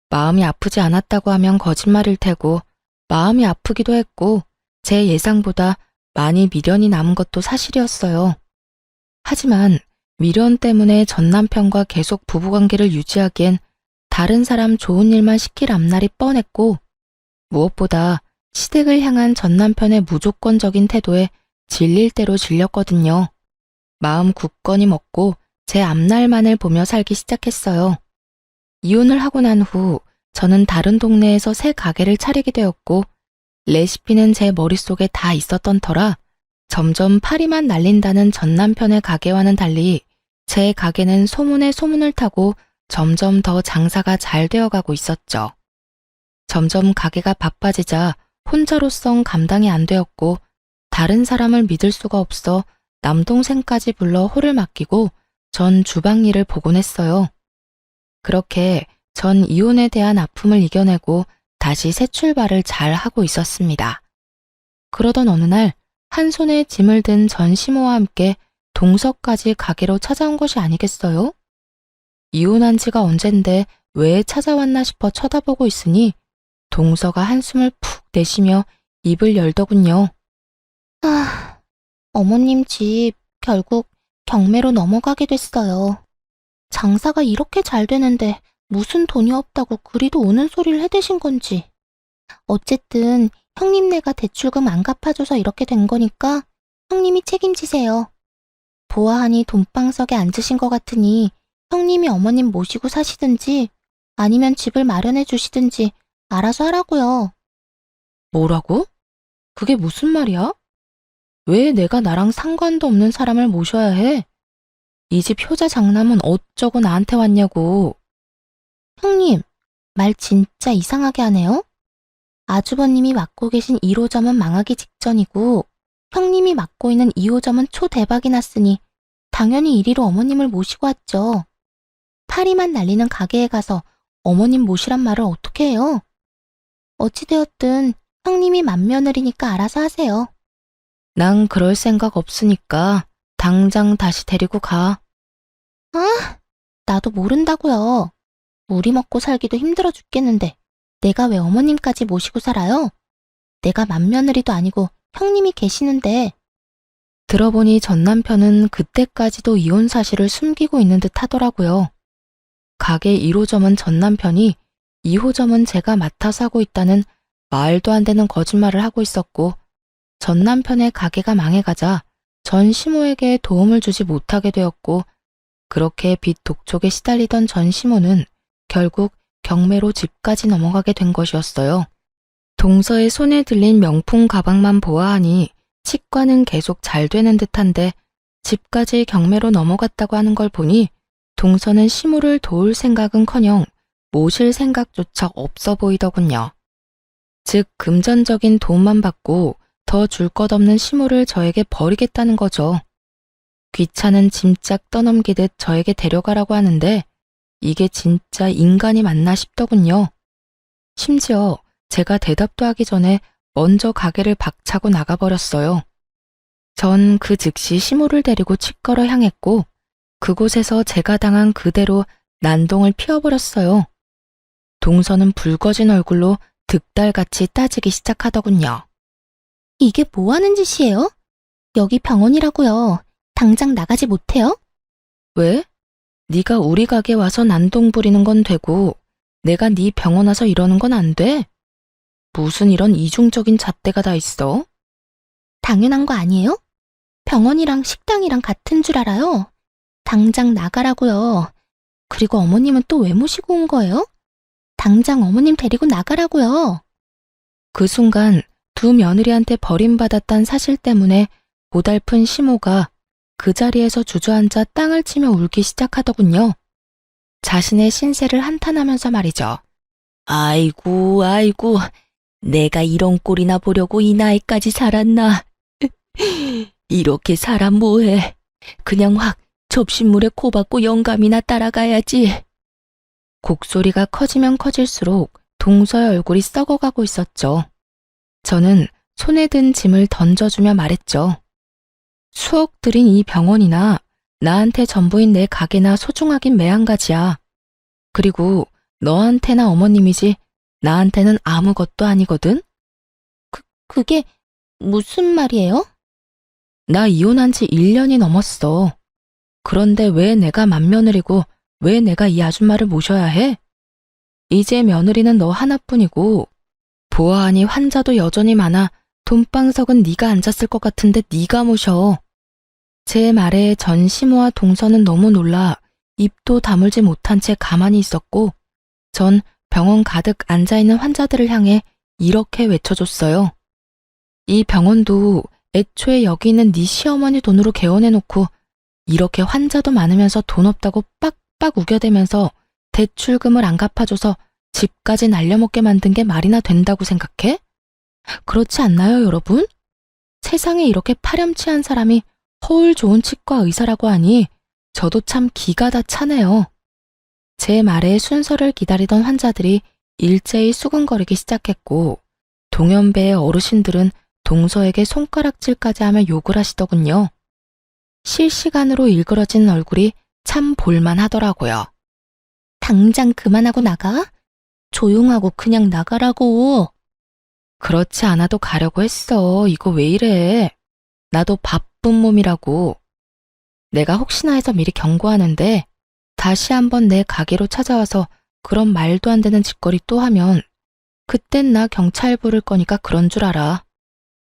마음이 아프지 않았다고 하면 거짓말일 테고 마음이 아프기도 했고 제 예상보다 많이 미련이 남은 것도 사실이었어요. 하지만 미련 때문에 전 남편과 계속 부부관계를 유지하기엔 다른 사람 좋은 일만 시킬 앞날이 뻔했고 무엇보다 시댁을 향한 전 남편의 무조건적인 태도에 질릴 대로 질렸거든요. 마음 굳건히 먹고 제 앞날만을 보며 살기 시작했어요. 이혼을 하고 난 후 저는 다른 동네에서 새 가게를 차리게 되었고 레시피는 제 머릿속에 다 있었던 터라 점점 파리만 날린다는 전 남편의 가게와는 달리 제 가게는 소문에 소문을 타고 점점 더 장사가 잘 되어가고 있었죠. 점점 가게가 바빠지자 혼자로선 감당이 안 되었고 다른 사람을 믿을 수가 없어 남동생까지 불러 홀을 맡기고 전 주방 일을 보곤 했어요. 그렇게 전 이혼에 대한 아픔을 이겨내고 다시 새 출발을 잘 하고 있었습니다. 그러던 어느 날 한 손에 짐을 든 전 시모와 함께 동서까지 가게로 찾아온 것이 아니겠어요? 이혼한 지가 언젠데 왜 찾아왔나 싶어 쳐다보고 있으니 동서가 한숨을 푹 내쉬며 입을 열더군요. 아, 어머님 집 결국 경매로 넘어가게 됐어요. 장사가 이렇게 잘 되는데 무슨 돈이 없다고 그리도 오는 소리를 해대신 건지. 어쨌든 형님네가 대출금 안 갚아줘서 이렇게 된 거니까 형님이 책임지세요. 보아하니 돈방석에 앉으신 것 같으니 형님이 어머님 모시고 사시든지 아니면 집을 마련해 주시든지 알아서 하라고요. 뭐라고? 그게 무슨 말이야? 왜 내가 나랑 상관도 없는 사람을 모셔야 해? 이 집 효자 장남은 어쩌고 나한테 왔냐고. 형님, 말 진짜 이상하게 하네요. 아주버님이 맡고 계신 1호점은 망하기 직전이고 형님이 맡고 있는 2호점은 초대박이 났으니 당연히 이리로 어머님을 모시고 왔죠. 파리만 날리는 가게에 가서 어머님 모시란 말을 어떻게 해요? 어찌되었든 형님이 맏며느리니까 알아서 하세요. 난 그럴 생각 없으니까 당장 다시 데리고 가. 아, 나도 모른다고요. 우리 먹고 살기도 힘들어 죽겠는데 내가 왜 어머님까지 모시고 살아요? 내가 맏며느리도 아니고 형님이 계시는데. 들어보니 전 남편은 그때까지도 이혼 사실을 숨기고 있는 듯 하더라고요. 가게 1호점은 전 남편이 2호점은 제가 맡아서 하고 있다는 말도 안 되는 거짓말을 하고 있었고 전 남편의 가게가 망해가자 전 시모에게 도움을 주지 못하게 되었고 그렇게 빚 독촉에 시달리던 전 시모는 결국 경매로 집까지 넘어가게 된 것이었어요. 동서의 손에 들린 명품 가방만 보아하니 치과는 계속 잘 되는 듯한데 집까지 경매로 넘어갔다고 하는 걸 보니 동서는 시모를 도울 생각은커녕 모실 생각조차 없어 보이더군요. 즉 금전적인 도움만 받고 더 줄 것 없는 시모를 저에게 버리겠다는 거죠. 귀찮은 짐짝 떠넘기듯 저에게 데려가라고 하는데 이게 진짜 인간이 맞나 싶더군요. 심지어 제가 대답도 하기 전에 먼저 가게를 박차고 나가버렸어요. 전 그 즉시 시모를 데리고 치과로 향했고 그곳에서 제가 당한 그대로 난동을 피워버렸어요. 동서는 붉어진 얼굴로 득달같이 따지기 시작하더군요. 이게 뭐 하는 짓이에요? 여기 병원이라고요. 당장 나가지 못해요? 왜? 네가 우리 가게 와서 난동 부리는 건 되고 내가 네 병원 와서 이러는 건 안 돼? 무슨 이런 이중적인 잣대가 다 있어? 당연한 거 아니에요? 병원이랑 식당이랑 같은 줄 알아요. 당장 나가라고요. 그리고 어머님은 또 왜 모시고 온 거예요? 당장 어머님 데리고 나가라고요. 그 순간 두 며느리한테 버림받았단 사실 때문에 고달픈 시모가 그 자리에서 주저앉아 땅을 치며 울기 시작하더군요. 자신의 신세를 한탄하면서 말이죠. 아이고, 아이고, 내가 이런 꼴이나 보려고 이 나이까지 살았나. 이렇게 살아 뭐해. 그냥 확 접신물에 코 박고 영감이나 따라가야지. 곡소리가 커지면 커질수록 동서의 얼굴이 썩어가고 있었죠. 저는 손에 든 짐을 던져주며 말했죠. 수억 들인 이 병원이나 나한테 전부인 내 가게나 소중하긴 매한가지야. 그리고 너한테나 어머님이지 나한테는 아무것도 아니거든? 그게 무슨 말이에요? 나 이혼한 지 1년이 넘었어. 그런데 왜 내가 맏며느리고 왜 내가 이 아줌마를 모셔야 해? 이제 며느리는 너 하나뿐이고 보아하니 환자도 여전히 많아 돈방석은 네가 앉았을 것 같은데 네가 모셔. 제 말에 전 시모와 동서는 너무 놀라 입도 다물지 못한 채 가만히 있었고 전 병원 가득 앉아있는 환자들을 향해 이렇게 외쳐줬어요. 이 병원도 애초에 여기 있는 네 시어머니 돈으로 개원해놓고 이렇게 환자도 많으면서 돈 없다고 빡빡 우겨대면서 대출금을 안 갚아줘서 집까지 날려먹게 만든 게 말이나 된다고 생각해? 그렇지 않나요, 여러분? 세상에 이렇게 파렴치한 사람이 허울 좋은 치과 의사라고 하니 저도 참 기가 다 차네요. 제 말에 순서를 기다리던 환자들이 일제히 수근거리기 시작했고 동연배의 어르신들은 동서에게 손가락질까지 하며 욕을 하시더군요. 실시간으로 일그러진 얼굴이 참 볼만하더라고요. 당장 그만하고 나가? 조용하고 그냥 나가라고. 그렇지 않아도 가려고 했어. 이거 왜 이래? 나도 바쁜 몸이라고. 내가 혹시나 해서 미리 경고하는데 다시 한번 내 가게로 찾아와서 그런 말도 안 되는 짓거리 또 하면 그땐 나 경찰 부를 거니까 그런 줄 알아.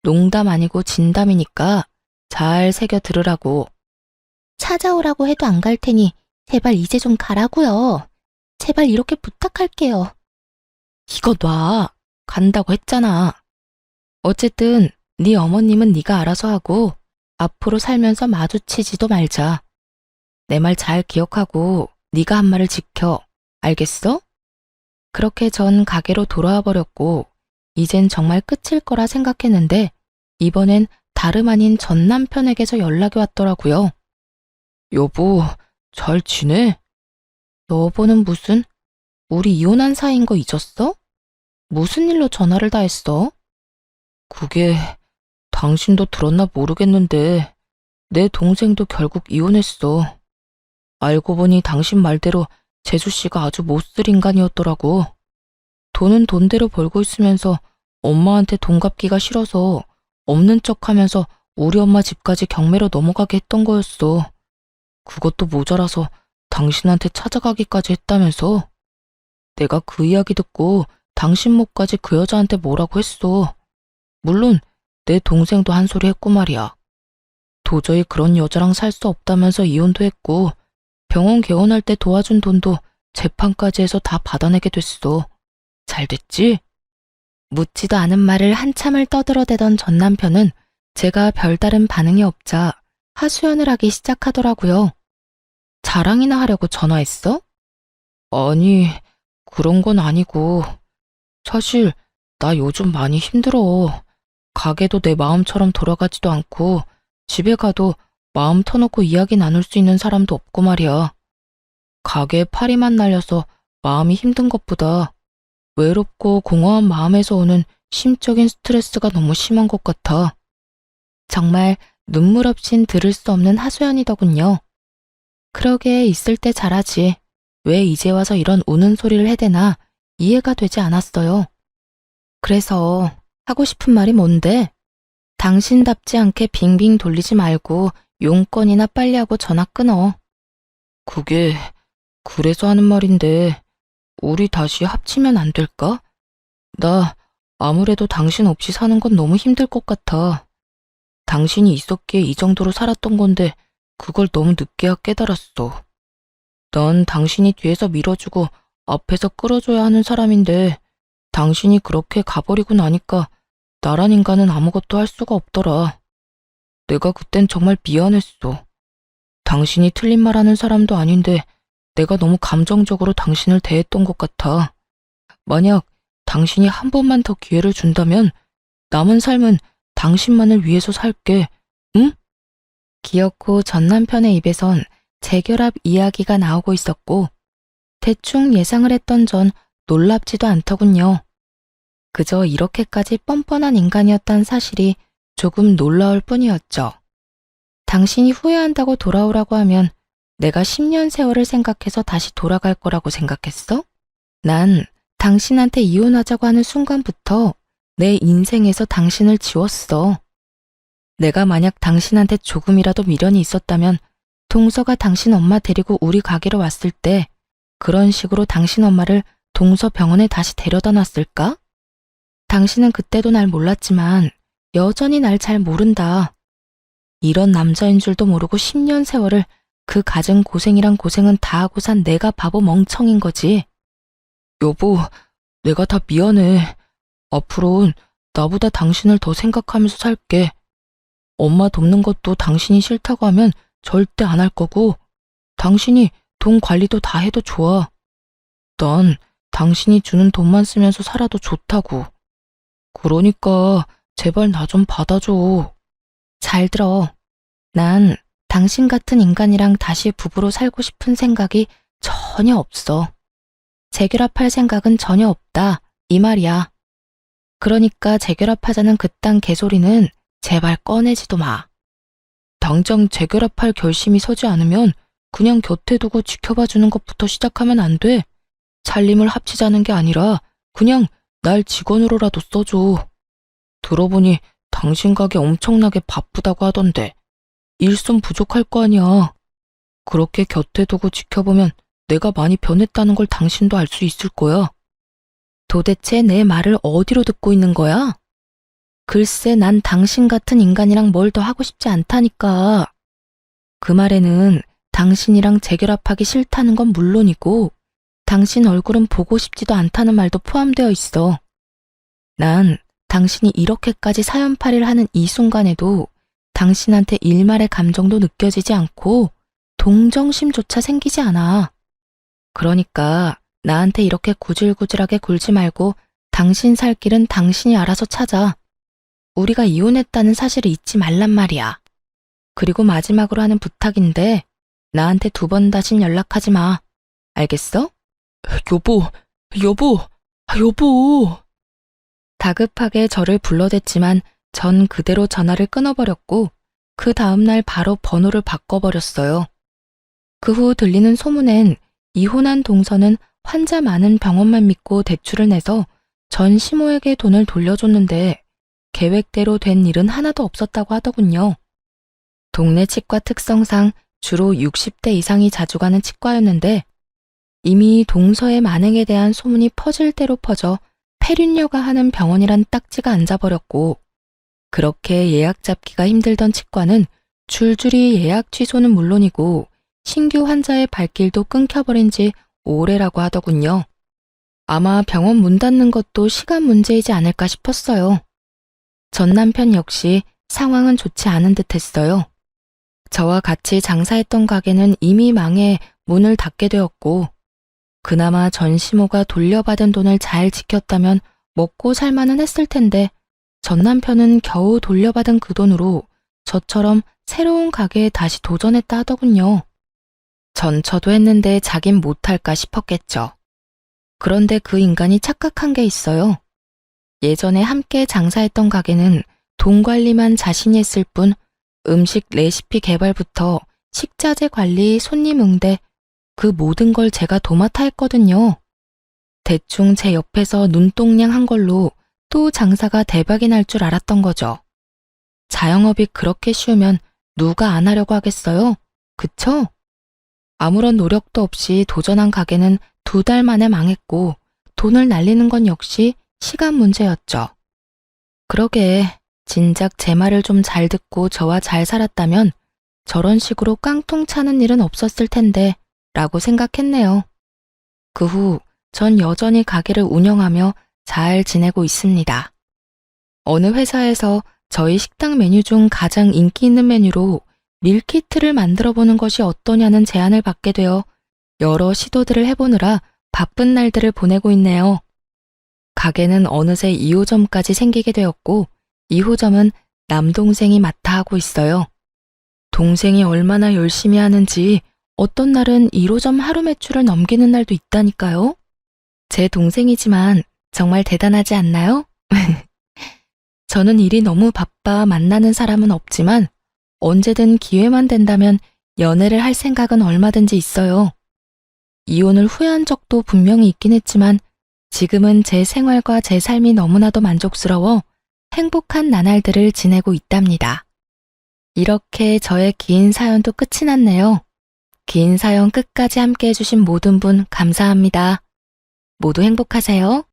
농담 아니고 진담이니까 잘 새겨 들으라고. 찾아오라고 해도 안 갈 테니 제발 이제 좀 가라고요. 제발 이렇게 부탁할게요. 이거 놔. 간다고 했잖아. 어쨌든 네 어머님은 네가 알아서 하고 앞으로 살면서 마주치지도 말자. 내 말 잘 기억하고 네가 한 말을 지켜. 알겠어? 그렇게 전 가게로 돌아와 버렸고 이젠 정말 끝일 거라 생각했는데 이번엔 다름 아닌 전 남편에게서 연락이 왔더라고요. 여보, 잘 지내? 여보는 무슨? 우리 이혼한 사이인 거 잊었어? 무슨 일로 전화를 다 했어? 그게 당신도 들었나 모르겠는데 내 동생도 결국 이혼했어. 알고 보니 당신 말대로 재수씨가 아주 못쓸 인간이었더라고. 돈은 돈대로 벌고 있으면서 엄마한테 돈 갚기가 싫어서 없는 척하면서 우리 엄마 집까지 경매로 넘어가게 했던 거였어. 그것도 모자라서 당신한테 찾아가기까지 했다면서. 내가 그 이야기 듣고 당신 목까지 그 여자한테 뭐라고 했어. 물론 내 동생도 한 소리 했고 말이야. 도저히 그런 여자랑 살 수 없다면서 이혼도 했고 병원 개원할 때 도와준 돈도 재판까지 해서 다 받아내게 됐어. 잘 됐지? 묻지도 않은 말을 한참을 떠들어대던 전 남편은 제가 별다른 반응이 없자 하소연을 하기 시작하더라고요. 자랑이나 하려고 전화했어? 아니, 그런 건 아니고. 사실 나 요즘 많이 힘들어. 가게도 내 마음처럼 돌아가지도 않고 집에 가도 마음 터놓고 이야기 나눌 수 있는 사람도 없고 말이야. 가게에 파리만 날려서 마음이 힘든 것보다 외롭고 공허한 마음에서 오는 심적인 스트레스가 너무 심한 것 같아. 정말 눈물 없인 들을 수 없는 하소연이더군요. 그러게 있을 때 잘하지. 왜 이제 와서 이런 우는 소리를 해대나 이해가 되지 않았어요. 그래서 하고 싶은 말이 뭔데? 당신답지 않게 빙빙 돌리지 말고 용건이나 빨리 하고 전화 끊어. 그게 그래서 하는 말인데 우리 다시 합치면 안 될까? 나 아무래도 당신 없이 사는 건 너무 힘들 것 같아. 당신이 있었기에 이 정도로 살았던 건데 그걸 너무 늦게야 깨달았어. 넌 당신이 뒤에서 밀어주고 앞에서 끌어줘야 하는 사람인데 당신이 그렇게 가버리고 나니까 나란 인간은 아무것도 할 수가 없더라. 내가 그땐 정말 미안했어. 당신이 틀린 말하는 사람도 아닌데 내가 너무 감정적으로 당신을 대했던 것 같아. 만약 당신이 한 번만 더 기회를 준다면 남은 삶은 당신만을 위해서 살게, 응? 기어코 전 남편의 입에선 재결합 이야기가 나오고 있었고 대충 예상을 했던 전 놀랍지도 않더군요. 그저 이렇게까지 뻔뻔한 인간이었다는 사실이 조금 놀라울 뿐이었죠. 당신이 후회한다고 돌아오라고 하면 내가 10년 세월을 생각해서 다시 돌아갈 거라고 생각했어? 난 당신한테 이혼하자고 하는 순간부터 내 인생에서 당신을 지웠어. 내가 만약 당신한테 조금이라도 미련이 있었다면 동서가 당신 엄마 데리고 우리 가게로 왔을 때 그런 식으로 당신 엄마를 동서 병원에 다시 데려다 놨을까? 당신은 그때도 날 몰랐지만 여전히 날 잘 모른다. 이런 남자인 줄도 모르고 10년 세월을 그 갖은 고생이란 고생은 다 하고 산 내가 바보 멍청인 거지. 여보, 내가 다 미안해. 앞으로는 나보다 당신을 더 생각하면서 살게. 엄마 돕는 것도 당신이 싫다고 하면 절대 안 할 거고, 당신이 돈 관리도 다 해도 좋아. 난 당신이 주는 돈만 쓰면서 살아도 좋다고. 그러니까 제발 나 좀 받아줘. 잘 들어. 난 당신 같은 인간이랑 다시 부부로 살고 싶은 생각이 전혀 없어. 재결합할 생각은 전혀 없다. 이 말이야. 그러니까 재결합하자는 그딴 개소리는 제발 꺼내지도 마. 당장 재결합할 결심이 서지 않으면 그냥 곁에 두고 지켜봐 주는 것부터 시작하면 안 돼. 살림을 합치자는 게 아니라 그냥 날 직원으로라도 써줘. 들어보니 당신 가게 엄청나게 바쁘다고 하던데 일손 부족할 거 아니야. 그렇게 곁에 두고 지켜보면 내가 많이 변했다는 걸 당신도 알 수 있을 거야. 도대체 내 말을 어디로 듣고 있는 거야? 글쎄, 난 당신 같은 인간이랑 뭘 더 하고 싶지 않다니까. 그 말에는 당신이랑 재결합하기 싫다는 건 물론이고 당신 얼굴은 보고 싶지도 않다는 말도 포함되어 있어. 난 당신이 이렇게까지 사연팔이를 하는 이 순간에도 당신한테 일말의 감정도 느껴지지 않고 동정심조차 생기지 않아. 그러니까 나한테 이렇게 구질구질하게 굴지 말고 당신 살 길은 당신이 알아서 찾아. 우리가 이혼했다는 사실을 잊지 말란 말이야. 그리고 마지막으로 하는 부탁인데 나한테 2번 다신 연락하지 마. 알겠어? 여보. 다급하게 저를 불러댔지만 전 그대로 전화를 끊어버렸고 그 다음날 바로 번호를 바꿔버렸어요. 그 후 들리는 소문엔 이혼한 동서는 환자 많은 병원만 믿고 대출을 내서 전 시모에게 돈을 돌려줬는데 계획대로 된 일은 하나도 없었다고 하더군요. 동네 치과 특성상 주로 60대 이상이 자주 가는 치과였는데 이미 동서의 만행에 대한 소문이 퍼질 대로 퍼져 폐륜녀가 하는 병원이란 딱지가 앉아버렸고 그렇게 예약 잡기가 힘들던 치과는 줄줄이 예약 취소는 물론이고 신규 환자의 발길도 끊겨버린 지 오래라고 하더군요. 아마 병원 문 닫는 것도 시간 문제이지 않을까 싶었어요. 전 남편 역시 상황은 좋지 않은 듯 했어요. 저와 같이 장사했던 가게는 이미 망해 문을 닫게 되었고 그나마 전 시모가 돌려받은 돈을 잘 지켰다면 먹고 살만은 했을 텐데 전 남편은 겨우 돌려받은 그 돈으로 저처럼 새로운 가게에 다시 도전했다 하더군요. 전처도 했는데 자긴 못할까 싶었겠죠. 그런데 그 인간이 착각한 게 있어요. 예전에 함께 장사했던 가게는 돈 관리만 자신이 했을 뿐 음식 레시피 개발부터 식자재 관리, 손님 응대, 그 모든 걸 제가 도맡아 했거든요. 대충 제 옆에서 눈동냥 한 걸로 또 장사가 대박이 날 줄 알았던 거죠. 자영업이 그렇게 쉬우면 누가 안 하려고 하겠어요? 그쵸? 아무런 노력도 없이 도전한 가게는 2달 만에 망했고 돈을 날리는 건 역시 시간 문제였죠. 그러게 진작 제 말을 좀 잘 듣고 저와 잘 살았다면 저런 식으로 깡통 차는 일은 없었을 텐데 라고 생각했네요. 그 후 전 여전히 가게를 운영하며 잘 지내고 있습니다. 어느 회사에서 저희 식당 메뉴 중 가장 인기 있는 메뉴로 밀키트를 만들어 보는 것이 어떠냐는 제안을 받게 되어 여러 시도들을 해보느라 바쁜 날들을 보내고 있네요. 가게는 어느새 2호점까지 생기게 되었고 2호점은 남동생이 맡아 하고 있어요. 동생이 얼마나 열심히 하는지 어떤 날은 1호점 하루 매출을 넘기는 날도 있다니까요. 제 동생이지만 정말 대단하지 않나요? 저는 일이 너무 바빠 만나는 사람은 없지만 언제든 기회만 된다면 연애를 할 생각은 얼마든지 있어요. 이혼을 후회한 적도 분명히 있긴 했지만 지금은 제 생활과 제 삶이 너무나도 만족스러워 행복한 나날들을 지내고 있답니다. 이렇게 저의 긴 사연도 끝이 났네요. 긴 사연 끝까지 함께 해주신 모든 분 감사합니다. 모두 행복하세요.